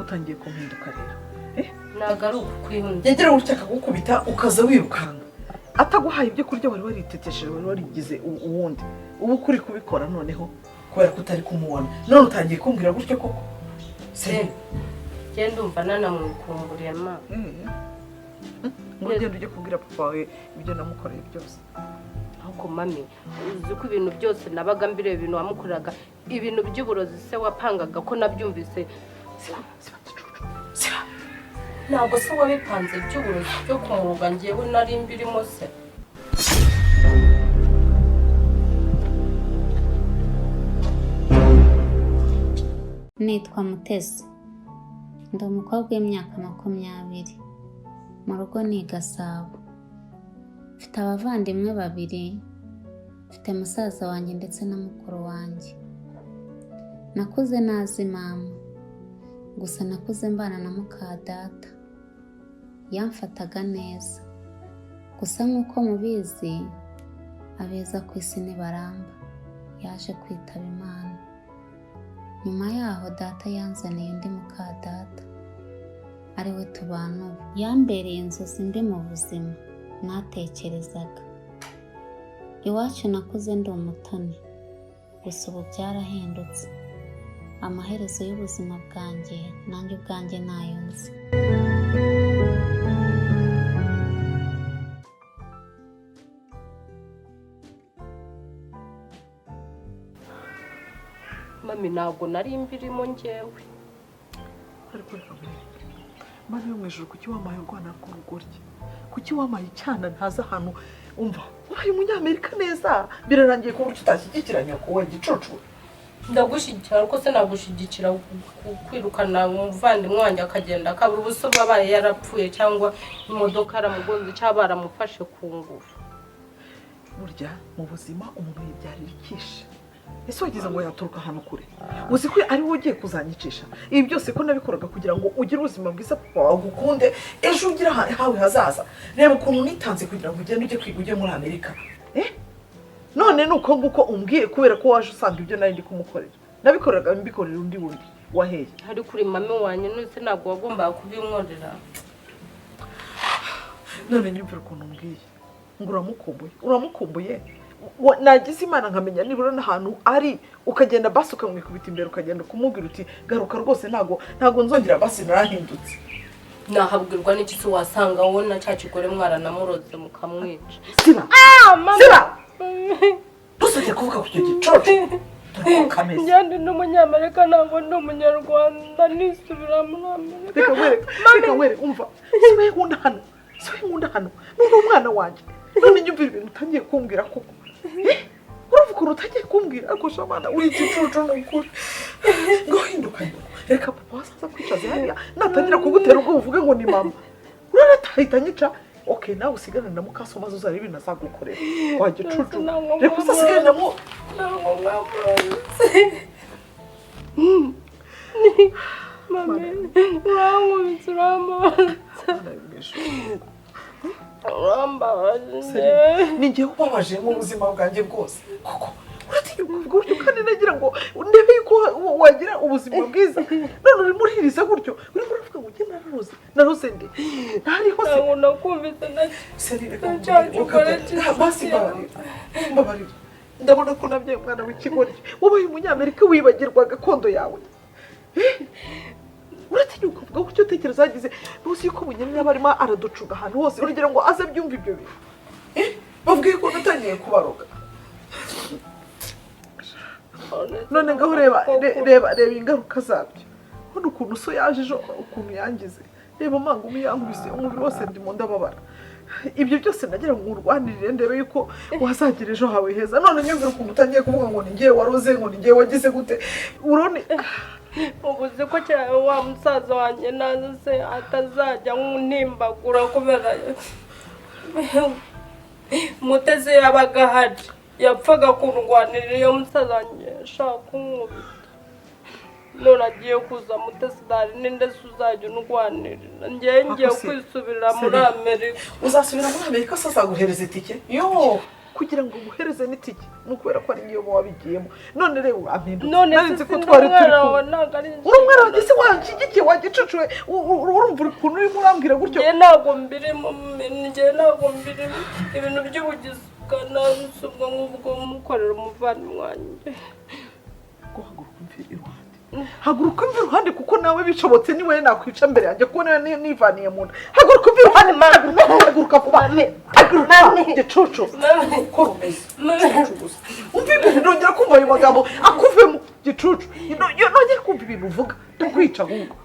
utangiye kumpinduka rero nagaruka kwihunda yagera ucyaka gukubita ukaza wirukanga ataguhaye ibyo kurya wari waritetesheje wari warigize uwundi ubu kuri kubikora noneho kubera ko utari kumubona none utangiye kumbwira gutyo koko se genda umva nanamukumburiye ma ngugenda ujye kubwira papa wawe ibyo namukoreye byose ahubwo mami uzi ko ibintu byose nabaga mbire ibintu wamukoreraga ibintu by'uburozi se wapangaga ko nabyumvise ntabwo se wabipanze by'uburozi byo kumuruga njyewe nari mbirimo se nitwa Mutesi ndi umukobwa w'imyaka 20 mu rugo ni Gasabo mfite abavandimwe 2 mfite musaza wanjye ndetse na mukuru wanjye nakuze nazi mama gusa nakuze mbana na muka data yamfataga neza gusa nk'uko mubizi abeza ku isi nibaramba yaje kwitaba Imana nyuma yaho data yanzaniye undi muka data ari we tubana ubu yambereye inzozi mbi mu buzima natekerezaga iwacu nakuze ndi umutoni gusa ubu byarahindutse amaherezo y'ubuzima bwanjye nanjye ubwanjye nayo nzi mami ntabwo nari mbirimo njyewe ariko Mana yo mwijuru kuki wamaye urwana rw'urugoryi kuki wamaye icyana ntaza ahantu umva ubaye umunyamerika neza birarangiye ko buryo utashyigikiranye ko we gicucu ndagushyigikira ariko se nagushyigikira kwirukana umuvandimwe wanjye akagenda akabura ubuso babaye yarapfuye cyangwa imodoka aramugonze cyangwa baramufashe ku ngufu burya mu buzima umuntu yibyarira ikishe ese wagize ngo yaturuka ahantu kure uzi ko ari wowe ugiye kuzanyicisha ibi byose ko nabikoraga kugira ngo ugire ubuzima bwiza papa wawe agukunde ejo ugira hawe hazaza reba ukuntu nitanze kugira ngo ugende ujye kwiga ujye muri Amerika none nuko nguko umbwiye kubera ko waje usanga ibyo nari ndi kumukorera nabikoraga mbikorera undi wundi waheye hari kuri mame wanjye nose ntabwo wagombaga kubinkorera none nyumvira ukuntu umbwiye ngo uramukumbuye nagize Imana nkamenya nibura n'ahantu ari ukagenda basi ukamwikubita imbere ukagenda kumubwira uti garuka rwose ntago nzongera basi narahindutse nahabwirwa n'iki se wasanga wowe na cya kigore mwaranamuroze mukamwica siba siba tusajya kuvuga ku cyo gicoco tukameze njyandi n'umunyamerika ntabwo ndi umunyarwanda nisubira muri Amerika reka were umva siwe nkunda hano none umwana wanjye none nyumvira ibintu utangiye kumbwira koko uravuga ukuntu utagiye kumbwira ariko shamana uri igicucu n'ukuri ngo hinduka reka papa wasaza kwicaza hariya natangira kugutera ubwo uvuge ngo ni mama urarahita nyica okay nawe usigane na mukaso maze uzari ibintu azagukorera wagicucu reka uzasigane na mu mami urankubise urambabaje ninjye ubabaje mu buzima bwanjye bwose koko uratinyuka uvuga kandi nagira ngo ndebe yuko wagira ubuzima bwiza none uri murihiriza gutyo uri muravuga ngo ugenda naruze ndi ntari hose ntabwo nakumvise mbabarira ndabona ko nabyaye umwana w'ikigoryi wabaye umunyamerika wibagirwa gakondo yawe uratinyuka uvuga gutyo utekereza hagize ntuzi yuko bunyene barimo araducuga ahantu hose urugero ngo aze byumva ibyo bintu babwiye ko natangiye kubaroga none ngaho reba ingaruka zabyo none ukuntu so yaje ejo ukuntu yangize reba manga umuyankubise umubiri wose ndimo ndababara ibyo byose nagira ngo urwanirire ndebe yuko wazagira ejo hawe heza none nyumvira ukuntu utangiye kuvuga ngo ni ngiye waroze ngo ni ngiye wagize gute urone ubuze ko cyane wa musaza wanjye nazo se atazajya ntimbagura kubera Mutesi yabaga hari yapfaga kurwanirira iyo musaza wanjye ashaka kumwubita none agiye kuza Mutesi dari ninde uzajya unrwanirira ngiye kwisubirira muri Amerika uzasubira muri Amerika se azaguhereza itike yo kugira ngo ubuhereze n'itike nukubera ko ari niyo wabigiyemo none rero ampinduka none nzi ko twari turi uri umwana wanjye se wanshyigikiye wagicucuwe urumva ukuntu urimo urambwira gutyo njye ntabwo mbirimo ibintu by'ubugizi bwa nabi si ubwo ngubwo mukorera umuvandimwe wanjye haguruka umva iruhande kuko nawe bishobotse ni wowe nakwica mbere yanjye kuko nawe nivaniye mu nda haguruka umva iruhande haguruka vuba haguruka gicucu ko rumeze umva ibintu nongera kumva ayo magambo akuvemo gicucu nongera kumva ibintu uvuga ndakwica ahubwo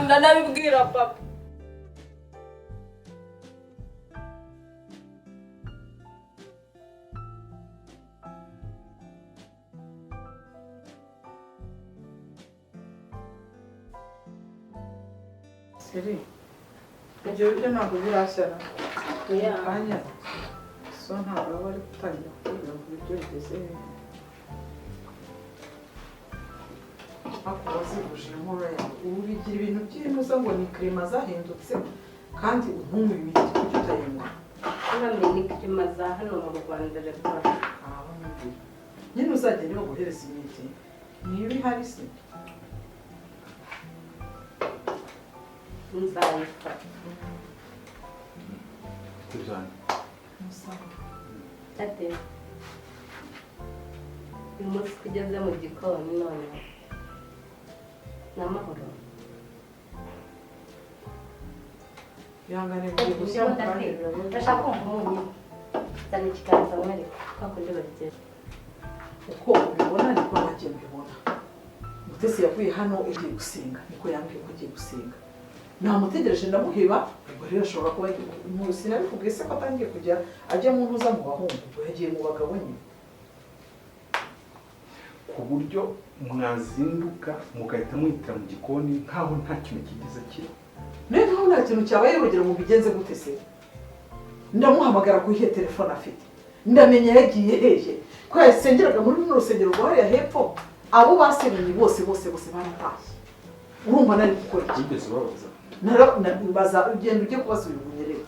ndanabibwira papa Siri, ibyo biryo ntabwo birashyara kanya so ntabwo baba bari gutangira kugira ngo ibiryo bigeze ako baziguje inkora yawe ubu bigira ibintu by'imuza ngo ni kirema zahindutse kandi ntumwe imiti kuko utayemera none ni kirema za hano mu Rwanda rekora nyine uzajya niba guhereza imiti niba ihari se nzayifata ate uyu munsi tugeze mu gikoni none ni amahoro ihangane buri gushyira mu kanya ndashaka kumva umunyu zana ikiganza mwereka kwa kundi babigera uko ubibona niko nanjye mbibona Mutesi yavuye hano agiye gusenga niko yambwiye ko agiye gusenga namutegereje ndamuheba ubwo rero ashobora kuba musi nabikubwiye se ko atangiye kujya ajya mu ntuza mu bahungu ubwo yagiye mu bagabo nyine ku buryo mwazinduka mugahita mwitira mu gikoni nkaho nta kintu kigeze kiba nkaho nta kintu cyabaye urugero mu bigenze gute se ndamuhamagara kuri iyo telefone afite ndamenya yagiye hehe ko yasengeraga muri runo rusengero rwariya hepfo abo basenanye bose baratashye urumva nari gukora iki ugeze ubabaza baza ugenda ujye kubasubira ubunyerere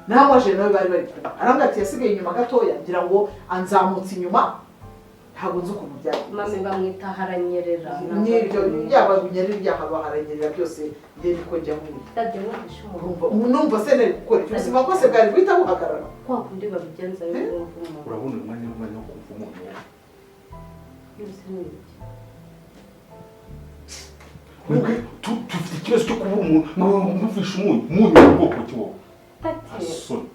naho waje nawe bari bari kumwe arambwira ati yasigaye inyuma gatoya ngira ngo anzamutse inyuma ntabwo nzi ukuntu byari mami bamwita haranyerera n'ibyo yaba bunyerera yaba haranyerera byose njye niko njya mwita dade mwishe umuntu numva se nari gukora icyo ubuzima bwose bwari guhita buhagarara kwa kundi babigenza rero wumva urabona umwanya wo kumva umuntu dufite ikibazo cyo kuba mufisha umunyu mu bwoko ki wowe asoni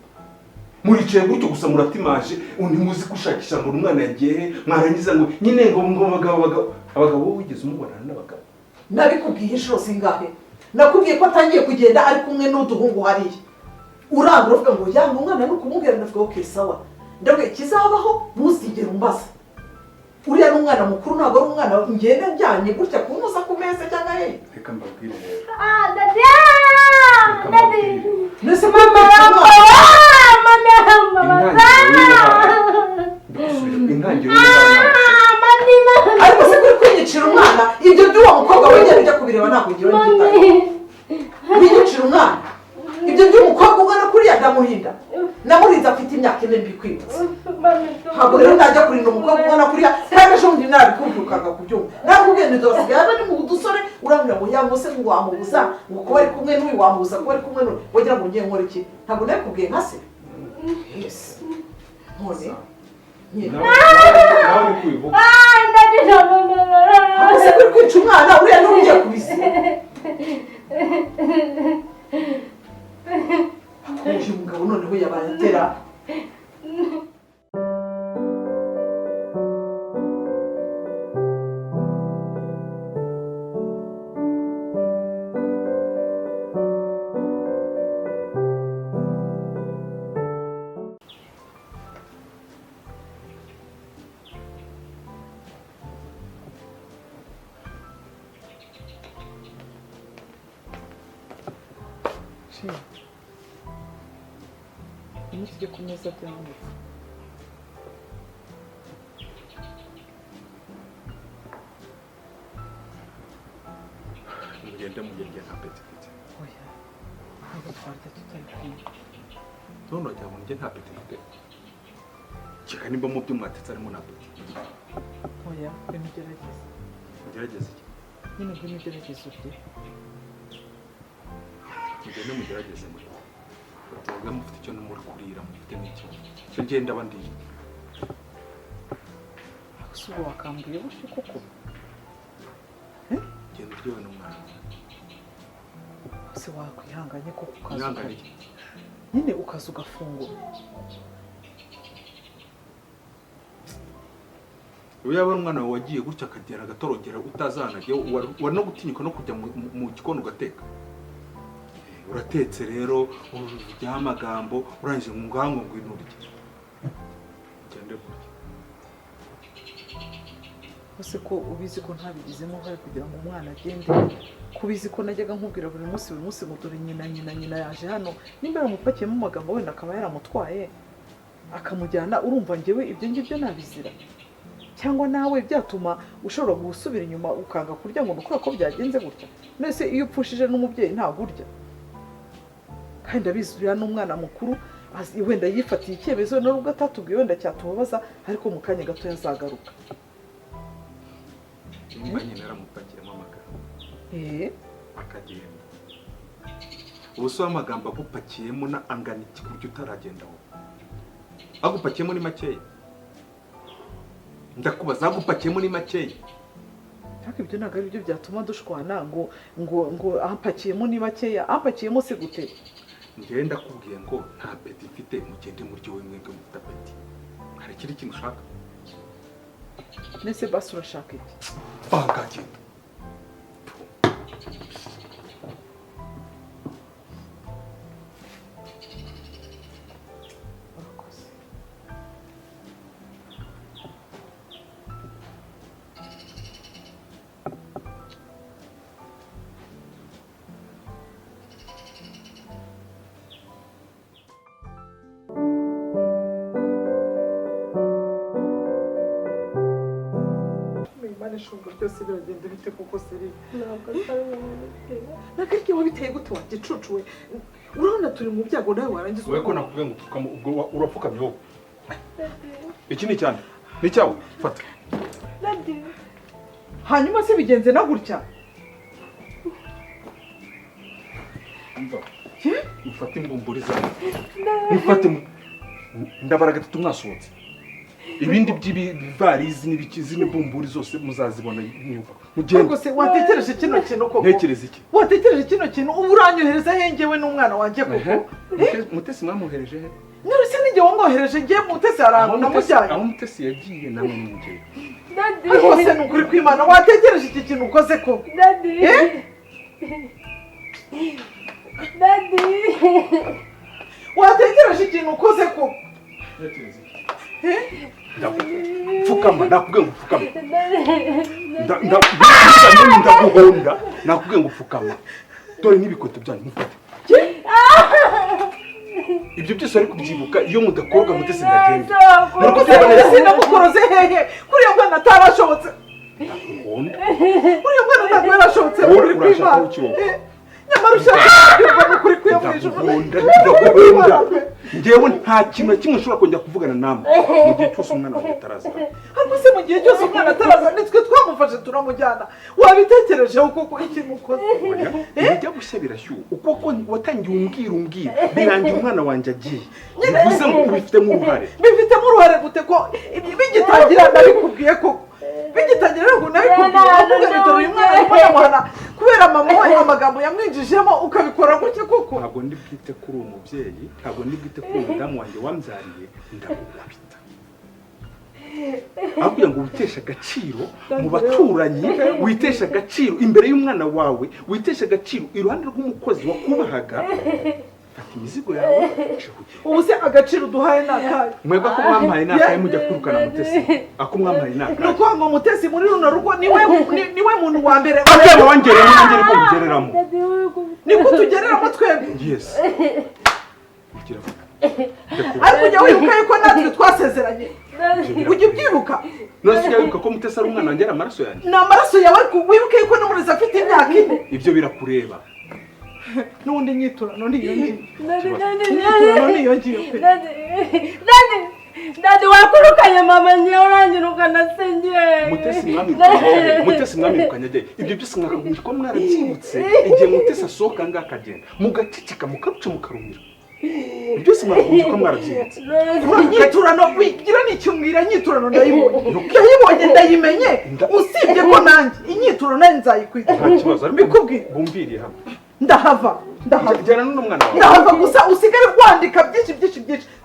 muricaye gutyo gusa muratimaje ntimuzi gushakisha ngo umwana yagiye mwarangiza ngo nyine ngo abagabo wowe wigeze umubonana n'abagabo nabikubwiye inshuro singahe nakubwiye ko atangiye kugenda ari kumwe n'uduhungu hariya uranga uvuga ngo yanga umwana ni ukumubwira ndavuga okay sawa ndabwiye kizabaho ntuzigere umbaza uriya ni umwana mukuru ntabwo ari umwana ngende njyanye gutya kumuza ku meza cyangwa hehe reka mbabwire rero dade mbese mama intangiriro ariko se kuri kwiyicira umwana ibyo by'uwo mukobwa wegera ujya kubireba ntabwo ngiye wigitaye wiyicira umwana ibyo by'umukobwa ugana kuriya ndamurinda namurinze afite imyaka ine mbikwibutsa ntabwo rero najya kurinda umukobwa ugana kuriya kandi ejo bundi nabikubyukaga kubyumva nakubwiye nti dosigaye aba ni mu dusore urambwira ngo yangwa se ngo wamubuza ngo kuba ari kumwe n'uyu wamubuza kuba ari kumwe n'uyu wagira ngo ngiye nkora iki ntabwo nabikubwiye nka se yes none nawe ni kwivuga ntabwo se kuri kwica umwana uriya n'ubu ugiye kubise akomeje umugabo noneho yabaye atera tujye ku meza byanditse njye mugende nta peti mfite. Oya ntabwo twarya tutari kumwe. None wagira ngo njye nta peti mfite. Kika nimba mu byo mwatetse arimo nta peti. Oya bimugerageza. Mugerageze iki? Nyine bimugerageza urye. Mugende mugerageze muri. Tuvuga mufite icyo muri kurira mufite n'icyo. Cyo ngenda bandiye. Subo wakambwiye bushe koko. Genda uryowe n'umwana. Se wakwihanganye koko ukaza. Ihangane. Nyine ukaza ugafungura. Uyu yaba umwana wawe wagiye gutya akagera agatorogera utazanagiye wari no gutinyuka no kujya mu gikoni ugateka. Uratetse rero urya amagambo urangije mu ngango ngwino urye. Gende burya. Ese ko ubizi ko ntabigizemo uruhare kugira ngo umwana agende, kubizi ko najyaga nkubwira buri munsi ngo dore nyina yaje hano nimba yaramupakiyemo amagambo wenda akaba yaramutwaye akamujyana, urumva njyewe ibyo ngibyo nabizira? Cyangwa nawe byatuma ushobora gusubira inyuma ukanga kurya ngo nuko ko byagenze gutya? Nese iyo upfushije n'umubyeyi ntabwo urya? Kandi abizi uriya n'umwana mukuru wenda yifatiye icyemezo n'ubwo atatubwiye wenda cyatubabaza, ariko mu kanya gato yazagaruka. Nimba nyine yaramupakiyemo amagambo. Akagenda. Ubuso amagambo agupakiyemo na angana iki kuryo utaragenda wowe? Agupakiyemo ni makeya. Ndakubaza agupakiyemo ni makeya. Ariko ibyo ntabwo ari byo byatuma dushwana ngo ampakiyemo ni makeya. Ampakiyemo se gute? Njyewe ndakubwiye ngo nta peti mfite, mugende muryo we mwebwe mufite peti. Hari ikindi kintu ushaka? Nese basi urashaka iki? Bangage. Shungo byose biragenda bite koko seri? Ntabwo atari umubyeyi. Nakariki wabiteye gute wagicucuwe? Urabona turi mu byago nawe warangiza. Wewe ko nakubwiye ngo upfukame ubwo urapfukamye wowe. Iki ni cyane. Ni cyawe fata. Daddy. Hanyuma se bigenze na gutya? Umva. Ufate imbumburi zawe. Ufate ndabaraga tutumwasohotse. Ibindi by'ibivarizi n'ibikizi n'ibumburi zose muzazibona nyuba. Mugende se watekereje kino kintu koko? Ntekereza iki? Watekereje kino kintu ubu uranyohereza hengewe n'umwana wanjye koko? Mutesi mwamuhereje he? Nurese nige wamwohereje ngiye Mutesi arantu namujyanye. Aho Mutesi yagiye namwe ninjye. Daddy. Ariko se nukuri kwimana watekereje iki kintu ukoze ko? Daddy. Daddy. Watekereje ikintu ukoze ko? Ntekereza iki? Fukama nakubwiye ngo fukama. Ndaguhonda nakubwiye ngo fukama. Dore n'ibikoto byanyu mufate. Ibyo byose ari kubyibuka iyo mudakorwa Mutesi ndagenda. Nuko se namukoroze hehe kuriya mwana atarashobotse. Kuriya mwana ntabwo yarashobotse muri kwimana. Nyamara ushaka kuri kwiyamwisha. Ngewe nta kintu kimwe ushobora kongera kuvugana namwe mu gihe cyose umwana wawe ataraza. Ariko se mu gihe cyose umwana ataraza nitwe twamufashe turamujyana. Wabitekerejeho koko ikintu ukoze? Bijya gushya birashyuha. Uko watangiye umbwira birangiye umwana wanjye agiye. Bivuze ngo ubifitemo uruhare. Bifitemo uruhare gute ko bigitangira ndabikubwiye koko? Bigitangira rero nabikubwiye avuga ngo uyu mwana arimo yamuhana kubera mama we amagambo yamwinjijemo ukabikora gutya koko? Ntabwo ndi bwite kuri umubyeyi, ntabwo ndi bwite kuri umudamu wanjye wambyariye ndagukubita. Abwiye ngo witeshe agaciro mu baturanyi, witeshe agaciro imbere y'umwana wawe, witeshe agaciro iruhande rw'umukozi wakubahaga. Fata imizigo yawe. Ubu se agaciro duhaye nakaye? Mwebwe ko mwampaye nakaye mujya kwirukana Mutesi. Ako mwampaye nakaye. Nuko ngo Mutesi muri runo rugo niwe muntu wa mbere. Akaba wangereye n'angere ko ugereramo. Niko tugereramo twebwe. Yes. Ariko ujya wibuka yuko natwe twasezeranye. Ujya ubyibuka? Nasigaye wibuka ko Mutesi ari umwana wanjye ari amaraso yanjye. Ni amaraso yawe wibuke yuko n'umurezi afite imyaka 4. Ibyo birakureba. N'undi nyiturano ndiyo ngiyo. Dadi wakurukanye mama nyewe urangiruka nasengiye. Mutesi mwamwirukanye agiye. Ibyo byose mwakagombye ko mwarabyibutse igihe Mutesi asohoka ngakagenda mugacicika mukaruca mukarumira. Byose mwakagombye ko mwarabyibutse. Nyiturano wigira n'icyumwira nyiturano ndayibonye ndayimenye usibye ko nanjye inyiturano nzayikwita. Nta kibazo Bikubwiye bumviriye hamwe. Ndahava Jyana n'umwana wawe. Ndahava gusa usigare kwandika byinshi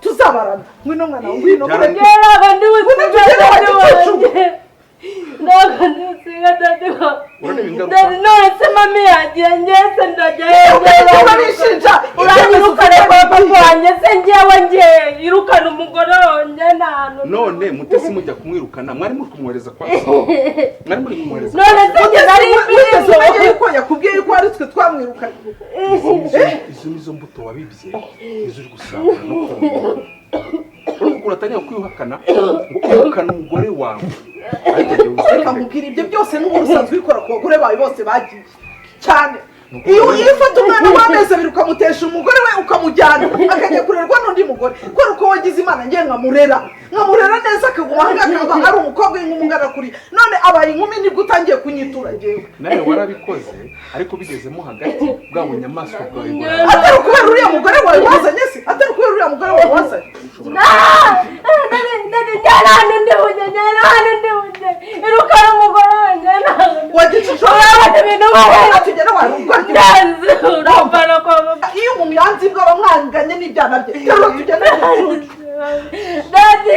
tuzabarana. Ngwino mwana wawe ngwino kurege. Abandi usigaye Dadi none se mami yagiye ngese ndajya uranyirukane kwa papa wanjye se njyewe irukana umugore wanjye n'ahantu. None Mutesi mujya kumwirukana mwari muri kumwohereza kwa se. Mwari muri kumwohereza. None se njye nari mbizo yuko yakubwiye yuko ari twe twamwirukanye. Izo nizo mbuto wabibye. Izo uri gusanga no kumva. Uratanya kwihakana ngo uhakana umugore wawe. Reka mubwira ibyo byose n'ubusanzwe bikora ku bagore bawe bose bagiye cyane. Iyo ufata umwana w'amezi 2 ukamutesha umugore we ukamujyana akajya kurerwa n'undi mugore kubera uko wagize Imana ngiye nkamurera neza akaguma akaba ari umukobwa w'ingumungana kuri none abaye inkumi nibwo utangiye kunyitura ngewe. Nawe warabikoze ariko bigezemo hagati bwa bunyamaswa bwawe. Atari kubera uriya mugore wawe wazanye se atari kubera uriya mugore wawe wazanye. Irukana umugore wanjye iyo umuntu yanze imbwa bamwanganye n'ibyana bye tugenda Dadi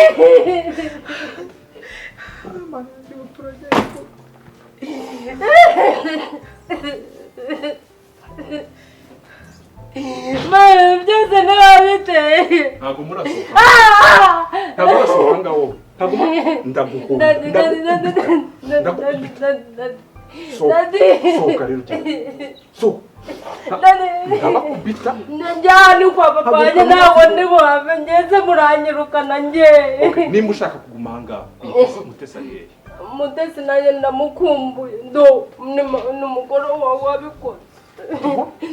Mama byose nabiteye. Ntabwo murasohoka. Ntabwo murasohoka ngaho. Ntabwo ndagukunda. Sohoka rero cyane. Ndabakubita. Njyana kwa papa wanjye ntabwo ndibuhave ngeze muranyirukana njye. Nimba ushaka kuguma aha ngaha Mutesi ari hehe? Mutesi nanjye ndamukumbuye ndo n'umugore wawe wabikoze.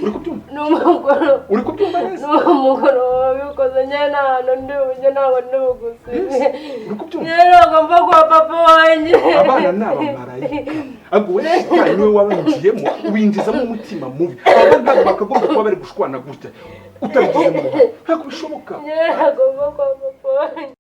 Uri kubyumva? N'umugore. Uri kubyumva neza? N'umugore wabikoze njye n'ahantu ndibuye ntabwo ndibugusize. Uri kubyumva? Rero ngomba kwa papa wanjye. Abana ni abamarayika. Ahubwo we niwe wabinjiyemo winjizamo umutima mubi. Aba ntabwo bakagombye kuba bari gushwana gutya utabigizemo. Ntabwo bishoboka. Ngomba kwa papa wanjye.